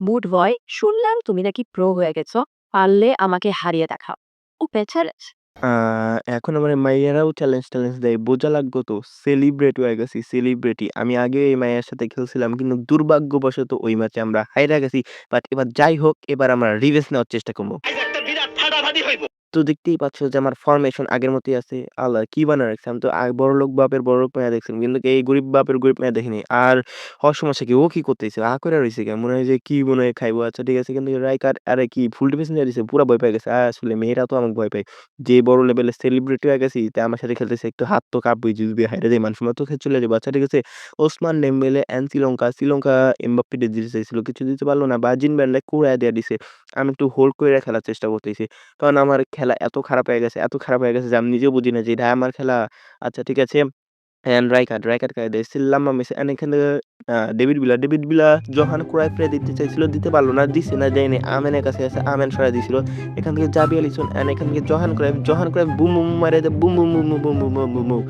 Mood বয়, শুনলাম তুমি নাকি প্রো হয়ে গেছো। পারলে আমাকে হারিয়ে দেখাও। ও বেচারা। আ এখন আমার মাইয়ারাও চ্যালেঞ্জ দেয়। বোঝা লাগবো তো। সেলিব্রিটি হয়ে গেছি, সেলিব্রিটি। আমি আগেও এই মাইয়ার সাথে খেলছিলাম কিন্তু দুর্ভাগ্যবশত ওই ম্যাচে আমরা হাইরা গেছি। বাট এবার যাই হোক, এবার আমরা রিভেঞ্জ নেওয়ার চেষ্টা করব। তো দেখতেই পাচ্ছ যে আমার ফরমেশন আগের মতই আছে। আল্লাহ কি বানায় রাখছে। আমি তো বড়লোক বাপের বড়লোক মাইয়া দেখছিলাম। কিন্তু এই গরিব বাপের গরিব মাইয়া দেখিনি। আর হওয়ার সমস্যা কি? ও কি করতেছে? করে রইছে কেন? মনে হয় যে কি মনে হয় খাইবো। আচ্ছা ঠিক আছে। কিন্তু রাইকার আরে কি ফুল ডিফেন্স নিয়ে দিছে। পুরা ভয় পেয়ে গেছে। আসলে মেয়েরা তো আমাকে ভয় পায়। যে বড় লেভেলের সেলিব্রিটি হয়ে গেছি, তা আমার সাথে খেলতেছে একটু হাত তো কাঁপবেই যদি হাইরা যাই মান-সম্মান তো চলে যাবে। আচ্ছা ঠিক আছে। ওসমান ডেম্বেলে অ্যান্ড শ্রীলঙ্কা এমবাপ্পেরে দিতে চাইছিল। কিছু দিতে পারল না। ভার্জিন ব্যান্ডে কুড়ায় দিয়া দিছে। আমি একটু হোল্ড কইরা খেলার চেষ্টা করতেছি। কারণ আমার খেলা এত খারাপ হয়ে গেছে, এত খারাপ হয়ে গেছে যে আমি নিজেও বুঝি না যে এটা আমার খেলা। আচ্ছা ঠিক আছে। রাইকার্ড খাইয়ে দেয়। লাম্বা মেসি এখানে ডেভিড ভিলা জোহান ক্রাইফরে দিতে চাইছিল, দিতে পারল না। দিছে না, দেয়নি। আমেনের কাছে আছে, আমেন সরায় দিছিল। এখান থেকে জাবি আলিসন এখান থেকে জোহান ক্রাইফ বুম, বুম মাইরা দেয়। Boom, boom, boom, boom, boom, boom, boom, boom, boom.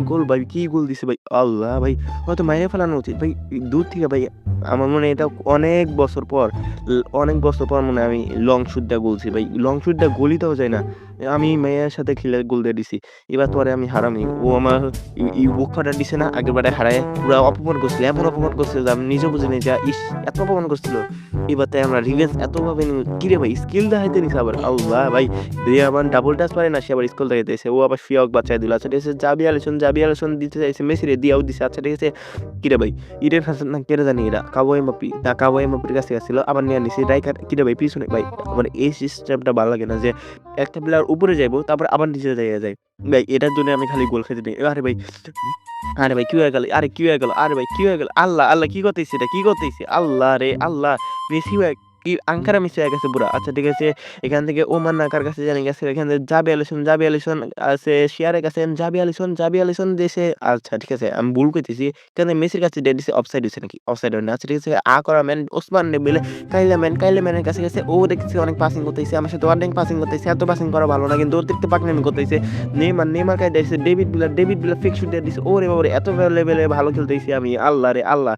Goal ভাই কি গোল দিছে ভাই! আল্লাহ ভাই! হয়তো মাইরে ফেলানো উচিত ভাই। দূর থেকে ভাই আমার মনে হয় এটা অনেক বছর পর মনে হয় আমি লং শুট দিয়া গোলছি ভাই। লং শুট দিয়া গোলই দেওয়া যায় না। আমি মেয়ের সাথে খেলে গোল দিয়ে দিছি। এবার তো আরে আমি হারামি। ও আমার বোকাটা দিছে না আগেরবারে হারায় পুরা অপমান করছিল। এমন অপমান করছিল যে আমি নিজেও বুঝিনি যে এত অপমান করছিল। এবার তাই আমরা রিভেঞ্জ এতভাবে নিব। কিরে ভাই স্কিল দেখাইতে নিছে আবার। আল্লাহ ভাই! যে আমার ডাবল টাচ পারে না সে আবার স্কিল দেখাইতেছে। ও আবার ফিয়াক বাঁচায় দিল। আচ্ছা ঠিক আছে জাবি আলিসন দিতে চাইছে মেসিরে দিয়াও দিছে। আচ্ছা ঠিক আছে। কিরে ভাই ইডেন হাসান না কে জানি এরা কাওয়াই এমবাপ্পে না কাওয়াই এমবাপ্পের কাছে ছিল আবার নিয়ে নিছি রাইকার কিরে ভাই পিছনে ভাই আমার এই সিস্টেমটা ভালো লাগে না যে একটা প্লেয়ার উপরে যাইবো তারপর আবার নিচে যাইয়া যায়। ভাই এটার জন্য আমি খালি গোল খাইতে নেই। আরে ভাই কি হয়ে গেল? আরে কি হয়ে গেল? আরে ভাই কি হয়ে গেল? আল্লাহ কি করতেছে এটা? কি করতেছে? আল্লাহ রে আল্লাহ! মেসি হয়ে কি আঙ্কারা মেসি হয়ে গেছে পুরা। আচ্ছা ঠিক আছে। এখান থেকে ওমান নাকার কাছে জানি গেছে। এখান থেকে জাবি আলিসন আছে শিয়ারের কাছে জাবি আলিসন দেশে আচ্ছা ঠিক আছে। আমি ভুল কইতেছি। এখানে মেসির কাছে দিয়ে দিছে অফসাইড হইছে নাকি? অফসাইড হয় না। আচ্ছা ঠিক আছে। করা ম্যান ওসমান ডেম্বেলে কাইলা ম্যানের কাছে গেছে। ও দেখতেছি অনেক পাসিং করতেছে। আমার সাথে অনেক পাসিং করতেছে। এত পাসিং করা ভালো না। কিন্তু অতিরিক্ত পাকনামি করতেছে। নেইমার কাছে দিছে ডেভিড ভিলা ফেক শুট দিয়ে দিছে। ওরে বাবারে! এত লেভেলে ভালো খেলতেছি আমি। আল্লাহ রে আল্লাহ!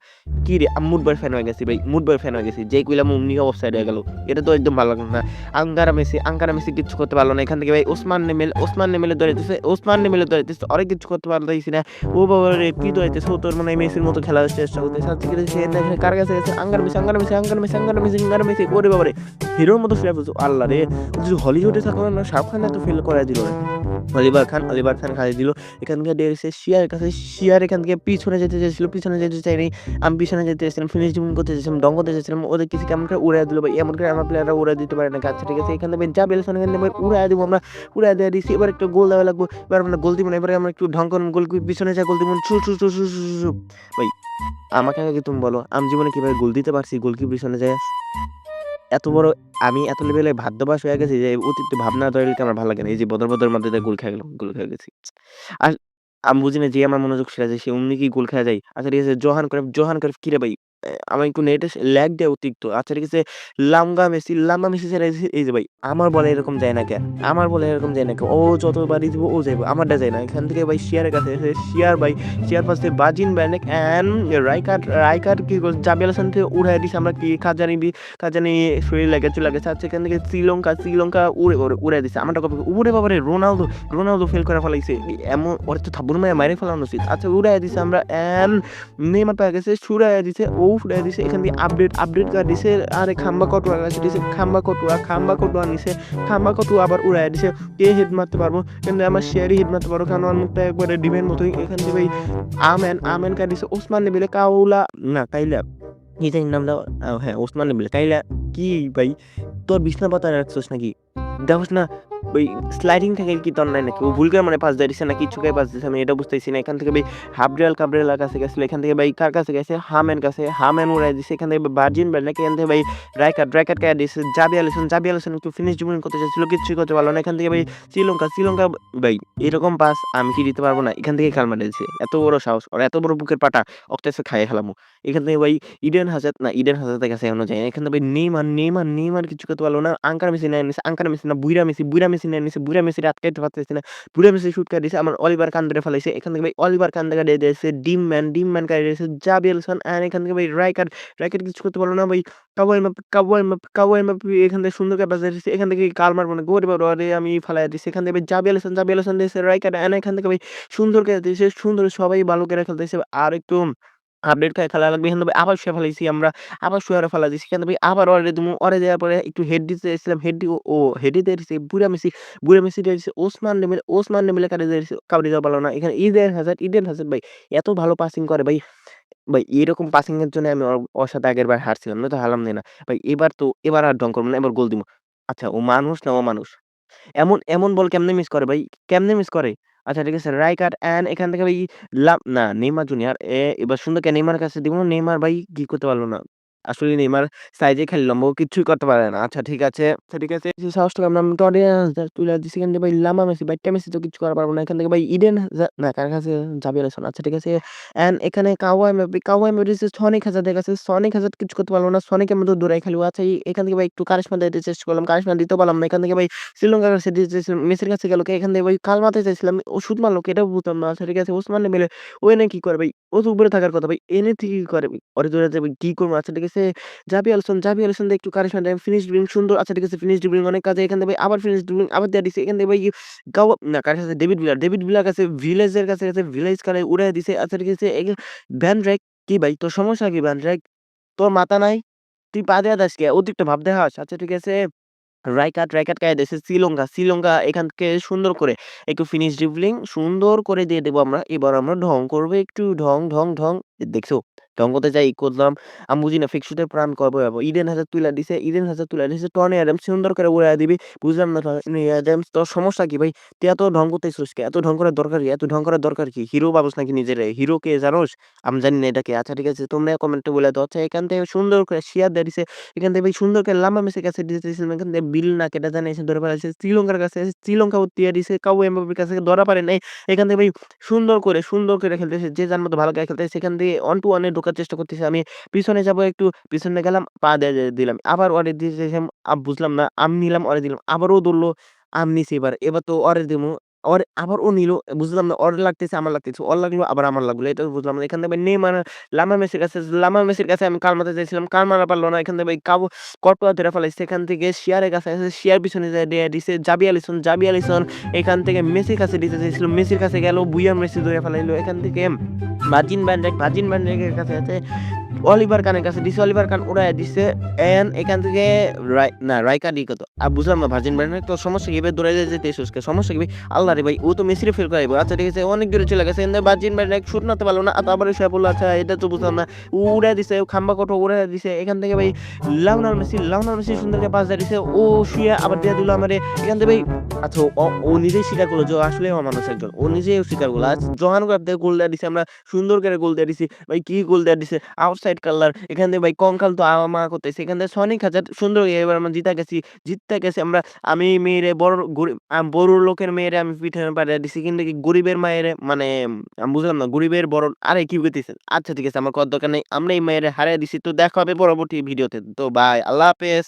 কি রে আমি মুডবার ফ্যান হয়ে গেছি ভাই। মুডবার ফ্যান হয়ে গেছি। যেই কইলাম অমনি অফসাইড হয়ে গেল। এটা তো একদম ভালো লাগলো না। আঙ্গারা মেসি কিচ্ছু করতে পারল না। এখান থেকে ভাই ওসমান নেমেলে ধরাইতেছে। আরে কিচ্ছু করতে পারতেছি না। ও বাবারে! কি ধরাইতেছে? ও তোর মনে হয় মেসির মতো খেলার চেষ্টা করতেছে। আচ্ছা ঠিক আছে। সে দেখে কার কাছে গেছে? Angara Messi. ওরে বাবারে! হিরোর মতো ফেলে ফেলছে। আল্লাহ রে! ও যদি হলিউডে থাকতো না শাহরুখ খান এত ফেল করায় দিল না। অলিভার খান খাইয়ে দিল। এখান থেকে ডেরেছে শিয়ারের কাছে। শিয়ার এখান থেকে পিছনে যেতে চাইছিল, পিছনে যেতে চাইনি। আমি পিছনে যেতে চাইছিলাম, ফিনিশিং করতে চাইছিলাম, দম করতে চাইছিলাম। ওদের কিছু কেমন করে উড়ায় দিল ভাই। এমন করে আমার প্লেয়াররা উড়ায় দিতে পারে না। আচ্ছা ঠিক আছে। এখান থেকে জাবেল খান এখান থেকে উড়ায় দিব আমরা। উড়ায় দেয়া দিছি। এবার একটু গোল দেওয়া লাগবো। এবার আমরা গোল দিব না। এবারে আমরা একটু ঢং করুন গোল পিছনে যা গোল দিব। ছু, ছু, ছু, ছু, ছু, ছু, ছু। ভাই আমাকে আগে তুমি বলো, আমি জীবনে কিভাবে গোল দিতে পারছি গোলকিপার পিছনে যায়? এত বড় আমি এত লেভেলে ভাদ্যবাস হয়ে গেছি যে অতিরিক্ত ভাবনা তৈরিতে আমার ভালো লাগে না। এই যে বদর মধ্যে দিয়ে গোল খেয়ে গেলাম, গোল খেয়ে গেছি। আর আমি বুঝি না যে আমার মনোযোগ সেরা যায় সে অমনি কি গোল খেয়া যায়। আচ্ছা ঠিক আছে জোহান ক্রাইফ কিরে ভাই আমার একটু নেটে ল্যাগ দেয় অতিরিক্ত। আচ্ছা ঠিক আছে লাম্বা মেসি ছেড়ে দিছে এই যে ভাই আমার বলে এরকম যায় না কে? আমার বলে এরকম যায় না কে? ও যতবারই দিব ও যাইবো। আমারটা যায় না। এখান থেকে ভাই শিয়ারের কাছে এসে শিয়ার পাস দিয়ে বাজিন ব্যান্ডেক অ্যান্ড রাইকার কি করছে জাবিয়াল হাসান থেকে উড়ায় দিছে আমরা কি কাজানি শরীর লেগে চলে গেছে। আচ্ছা এখান থেকে শ্রীলঙ্কা উড়ায় দিছে। আমারটা কবে উড়ে বাবারে রোনালদো ফেল করে ফেলাইছে। এমন ওরে তো থাপ্পড় মাইরে ফেলানো উচিত। আচ্ছা উড়াইয়া দিছে আমরা নেইমার পেয়ে গেছে ছুড়াইয়া দিছে ফুড়াইয়া দিছে। এখান থেকে আপডেট করে দিছে। আরে খাম্বা কটুয়া কাছে দিছে। খাম্বা কটুয়া নিছে। খাম্বা কটুয়া আবার উড়াইয়া দিছে। কে হেড মারতে পারবো? কিন্তু আমার শেয়ারই হেড মারতে পারবো কারণ আমার মুখটা একবারে ডিমের মতোই। এখান থেকে ভাই আমেন কার দিছে। ওসমান নেবেলে কাইলা কি জানি নামটা হ্যাঁ ওসমান নেবেলে কি ভাই তোর বিছনা পাতা রাখছোস নাকি? দেখোস না ওই স্লাইডিং থেকে কি তোর নাই নাকি? ও ভুল করে মানে পাস দিয়ে দিছে নাকি ইচ্ছুকায় পাস দিছে আমি এটা বুঝতেছি না। এখান থেকে ভাই কাবরেলার কাছে গেছিল। এখান থেকে ভাই কার কাছে গেছে? হামেন উড়াই দিছে। এখান থেকে ভার্জিন বেল নাকি এখান থেকে ভাই রাইকার্ড কায়া দিছে। জাবি আলিসন একটু ফিনিশ ড্রিবলিং করতে চাইছিল কিচ্ছুই করতে পারলো না। এখান থেকে ভাই শ্রীলঙ্কা ভাই এরকম পাস আমি কি দিতে পারবো না? এখান থেকে কাল মারে দিছে। এত বড় সাহস ওর এত বড় বুকের পাটা অক্টেসে খাইয়ে খেলামু। এখান থেকে ভাই ইডেন হাজারের কাছে এখনো যায় না। এখান থেকে ভাই নেইমার কিছু করতে পারলো না। আঙ্কার মেসি না বুইরা মেসি বুড়া মেসি নিয়ে নিছে। বুড়া মেসিরে আটকাইতে পারতেছে না। বুড়া মেসি শুট করে দিছে। আমার অলিভার কান ধরে ফেলাইছে। এখান থেকে ভাই অলিভার কান কাইড়া দিয়েছে। ডিম ম্যান কাইড়া দিয়েছে জাবি আলসন অ্যান্ড এখান থেকে ভাই রাইকার্ড কিছু করতে পারল না ভাই। কাওয়াই এমবাপ্পে এখান থেকে সুন্দর করে বাজায় দিছে। এখান থেকে কাল মারবো না। গোরে বাবা ওরে আমি ফালাইয়া দিছি। এখান থেকে ভাই জাবি আলসন দিয়েছে রাইকার্ড অ্যান্ড এখান থেকে ভাই সুন্দর করে দিয়েছে। সুন্দর সবাই ভালো করে খেলতেছে। আর একটু আপডেট খায় খেলা লাগবে। এখান থেকে আবার শুয়ে ফেলাইছি আমরা। আবার শুয়ে ফেলা দিছি। এখান থেকে ভাই আবার অরে দিমু। অরে দেওয়ার পরে একটু হেড দিতে চাইছিলাম। হেডই দিয়ে দিছে বুড়া মেসি দিয়ে দিছে। ওসমান ডেম্বেলে কাউরে দেওয়া পারল না। এখানে ইডেন হাজার্ড ভাই এত ভালো পাসিং করে ভাই। ভাই এরকম পাসিং এর জন্য আমি ওর সাথে আগেরবার হারছিলাম। নয়তো হারলাম না। ভাই এবার আর ঢং করব না। এবার গোল দিমু। আচ্ছা ও মানুষ না অমানুষ? এমন বল কেমনে মিস করে ভাই? কেমনে মিস করে? আচ্ছা ঠিক আছে রাইকার্ড অ্যান্ড এখান থেকে ভাই না নেইমার জুনিয়র এবার সুন্দরকে নেইমারের কাছে দিব। নেইমার ভাই কি করতে পারল না। আসলে নেইমার সাইজে খালি লম্বা ও কিচ্ছুই করতে পারে না। আচ্ছা ঠিক আছে। এই সাহসটা আমরা তুইলা দিছি এখান থেকে ভাই লামা মেসি, বাইট্টা মেসি তো কিচ্ছু করা পারব না। এখান থেকে ভাই ইডেন না কার কাছে জাবির হাসান। আচ্ছা ঠিক আছে। অ্যান্ড এখানে কাওয়াই মেডিসিস সনিক হাজারদের কাছে সনিক হাজার কিছু করতে পারল না। সনিকের মতো দৌড়াই খেলবো। আচ্ছা এখান থেকে ভাই একটু কারিশমা দিতে চেষ্টা করলাম। কারিশমা দিতেও পারলাম না। এখান থেকে ভাই শ্রীলঙ্কার কাছে দিতে চাইছিলাম। মেসির কাছে গেল কে এখান থেকে ভাই কাল মারতে চাইছিলাম। ও শুট মারলো কে এটাও বুঝতাম না। আচ্ছা ঠিক আছে ওসমান ডেম্বেলে ও এনে কি করে ভাই? ও তো উপরে থাকার কথা ভাই। এনে থেকে কি করে ভাই? ওরে ধরে ভাই কি করবো? আচ্ছা ঠিক আছে জাবি আলসন দিয়ে একটু কারিশমা দেয়। ফিনিশ ড্রিবলিং সুন্দর। আচ্ছা ঠিক আছে ফিনিশ ড্রিবলিং অনেক কাজে। এখান থেকে ভাই আবার ফিনিশ ড্রিবলিং আবার দেয়া দিছে। এখান থেকে ভাই না কার কাছে ডেভিড ভিলার কাছে ভিলেজের কাছে ভিলেজ কারে উড়াইয়া দিছে। আচ্ছা ঠিক আছে ভ্যান রাইক কি ভাই তোর সমস্যা কি ভ্যান রাইক? তোর মাথা নাই? তুই পা দিয়া দাস কে? অতিরিক্ত ভাব দেখাস। আচ্ছা ঠিক আছে। রাইকার্ড কাইয়া দিয়েছে শ্রীলঙ্কা এখান থেকে সুন্দর করে একটু ফিনিশ ড্রিবলিং সুন্দর করে দিয়ে দেবো আমরা। এবার আমরা ঢং করবো একটু ঢং। দেখছো? ঢং করতে যাই করলাম। আমি বুঝি না ফিকশুটের পর আমি করবো যাবো। ইডেন হাজার তুলে দিছে। টনি অ্যাডামস সুন্দর করে উড়াইয়া দিবি। বুঝলাম না টনি অ্যাডামস তোর সমস্যা কি ভাই? তুই এত ঢং করতেছিস কে? এত ঢং করার দরকার কি? এত ঢং করার দরকার কি? হিরো ভাবস নাকি নিজেরে? হিরো কে জানোস? আমি জানি না এটা কে। আচ্ছা ঠিক আছে তোমরা কমেন্টে বলে দাও। আচ্ছা এখান থেকে সুন্দর করে শেয়ার দিয়ে দিছে। এখান থেকে ভাই সুন্দর করে লাম্বা মেসির কাছে দিতে চাইছিলাম। এখান থেকে বিল না কেটে জানি এসে ধরে ফেলাইছে। শ্রীলঙ্কার কাছে শ্রীলঙ্কাও দিয়ে দিছে। কাউবয় এমবাপ্পের কাছে ধরা পারে নাই। এখান থেকে ভাই সুন্দর করে খেলতেছে। যে যার মতো ভালো করে খেলতেছে। সেখান থেকে 1 টু 1 এ ঢোকার চেষ্টা করতেছি। আমি পিছনে যাবো একটু, পিছনে গেলাম, পা দিয়ে দিলাম। আবার ওরে দিতেছিলাম, বুঝলাম না। আমি নিলাম, ওরে দিলাম। আবার ও ধরলো, আমি নিছি এবার। এবার তো ওরে দিমু। আবার ও নিলো। বুঝলাম না। ওর লাগতেছে, আমার লাগতেছে। ওর লাগলো, আবার আমার লাগলো। এটা বুঝলাম না। এখান থেকে ভাই নেইমার, লামা মেসির কাছে আমি কাল মারতে চাইছিলাম। কাল মারা পারল না। এখান থেকে ভাই কটুয়া ধরে ফেলাইছে। এখান থেকে শিয়ারের কাছে আছে। শিয়ার পিছনে যায় দিয়ে দিছে জাবি আলিসন এখান থেকে মেসির কাছে দিতে চাইছিল। মেসির কাছে গেল। বুইয়া মেসি ধরে ফেলাইলো। এখান থেকে ভার্জিন ভ্যান ডাইকের কাছে আছে। অলিভার কানের কাছে দিছে। অলিভার কান উড়াইয়া দিছে। এখান থেকে রাইকার্ডই কত? বুঝলাম না ভার্জিন ভ্যান ডাইক তোর সমস্যা কি? এবার দৌড়াইয়া যাইতেছিস কে? সমস্যা কি ভাই? আল্লাহরে ভাই ও তো মেসিরে ফেল করাইবো। আচ্ছা ঠিক আছে অনেক দূরে চলে গেছে। এখান থেকে ভার্জিন ভ্যান ডাইক শুট মারতে পারলো না। আবার শুয়ে পড়লো। আচ্ছা এটা তো বুঝলাম না। ও উড়াইয়া দিছে। খাম্বা কটো উড়াইয়া দিছে। এখান থেকে ভাই লাউনাল মেসি সুন্দর করে পাস দিয়ে দিছে। ও শুয়ে আবার দিয়ে দিল আমারে। এখান থেকে ভাই আচ্ছা ও নিজেই স্বীকার করলো যে ও আসলেই অমানুষ একজন। ও নিজেই স্বীকার করলো। আজ জোহান ক্রাইফ থেকে গোল দেয়া দিছি আমরা। সুন্দর করে গোল দেয়া দিছি। ভাই কি গোল দেয়া দিছে? Outside colour. এখান থেকে ভাই কঙ্কাল তো আমা করতেছে। এখান থেকে সনিক হাজার সুন্দর এবার আমরা জিততে গেছি আমরা। আমি মেয়েরে বড় লোকের মেয়েরে আমি পিঠে পাড়ায় দিছি। কিন্তু কি গরিবের মায়েরে মানে আমি বুঝলাম না। গরিবের বড় আরে কি কইতেছেন? আচ্ছা ঠিক আছে আমার কওয়ার দরকার নেই। আমরা এই মেয়েরে হারায় দিছি। তো দেখা হবে পরবর্তী ভিডিওতে। তো বাই। আল্লাহ হাফেজ।